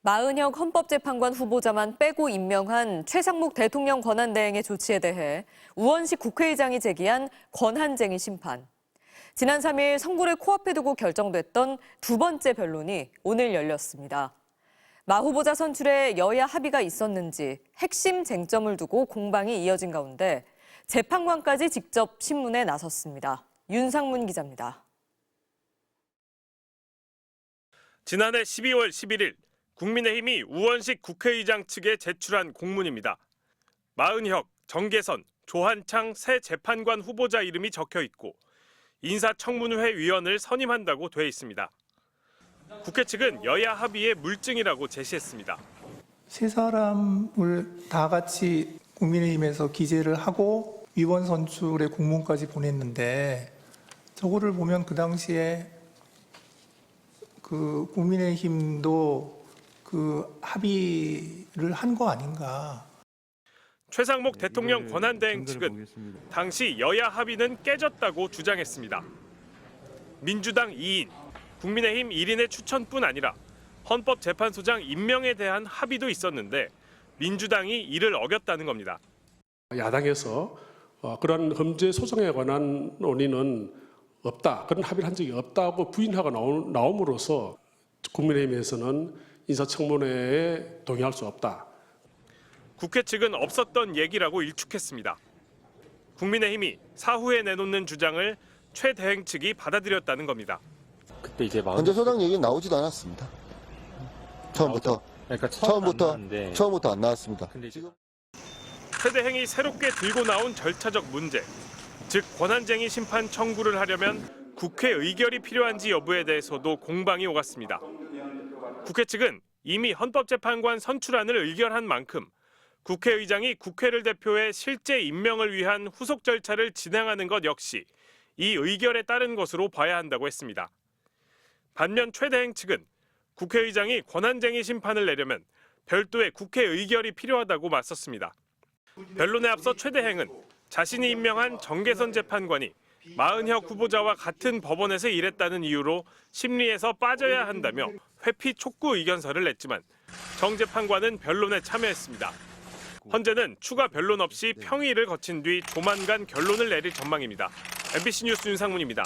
마은혁 헌법재판관 후보자만 빼고 임명한 최상목 대통령 권한대행의 조치에 대해 우원식 국회의장이 제기한 권한쟁의 심판. 지난 3일 선고를 코앞에 두고 결정됐던 두 번째 변론이 오늘 열렸습니다. 마 후보자 선출에 여야 합의가 있었는지 핵심 쟁점을 두고 공방이 이어진 가운데 재판관까지 직접 신문에 나섰습니다. 윤상문 기자입니다. 지난해 12월 11일 국민의힘이 우원식 국회의장 측에 제출한 공문입니다. 마은혁, 정계선, 조한창 새 재판관 후보자 이름이 적혀 있고 인사청문회 위원을 선임한다고 돼 있습니다. 국회 측은 여야 합의의 물증이라고 제시했습니다. 세 사람을 다 같이 국민의힘에서 기재를 하고 위원 선출의 공문까지 보냈는데 저거를 보면 그 당시에 그 국민의힘도 그 합의를 한 거 아닌가. 최상목 대통령 권한대행 측은 당시 여야 합의는 깨졌다고 주장했습니다. 민주당 2인, 국민의힘 1인의 추천뿐 아니라 헌법재판소장 임명에 대한 합의도 있었는데 민주당이 이를 어겼다는 겁니다. 야당에서 그런 범죄 소송에 관한 논의는 없다, 그런 합의를 한 적이 없다고 부인하고 나옴으로써 국민의힘에서는 인사청문회에 동의할 수 없다. 국회 측은 없었던 얘기라고 일축했습니다. 국민의힘이 사후에 내놓는 주장을 최 대행 측이 받아들였다는 겁니다. 그때 이제 범죄 소장 얘기는 나오지도 않았습니다. 처음부터. 그러니까 처음부터 안 나왔습니다. 근데 지금 최 대행이 새롭게 들고 나온 절차적 문제, 즉 권한쟁의 심판 청구를 하려면 국회 의결이 필요한지 여부에 대해서도 공방이 오갔습니다. 국회 측은 이미 헌법재판관 선출안을 의결한 만큼 국회의장이 국회를 대표해 실제 임명을 위한 후속 절차를 진행하는 것 역시 이 의결에 따른 것으로 봐야 한다고 했습니다. 반면 최 대행 측은 국회의장이 권한쟁의 심판을 내려면 별도의 국회 의결이 필요하다고 맞섰습니다. 변론에 앞서 최 대행은 자신이 임명한 정계선 재판관이 마은혁 후보자와 같은 법원에서 일했다는 이유로 심리에서 빠져야 한다며 회피 촉구 의견서를 냈지만 정 재판관은 변론에 참여했습니다. 헌재는 추가 변론 없이 평의를 거친 뒤 조만간 결론을 내릴 전망입니다. MBC 뉴스 윤상문입니다.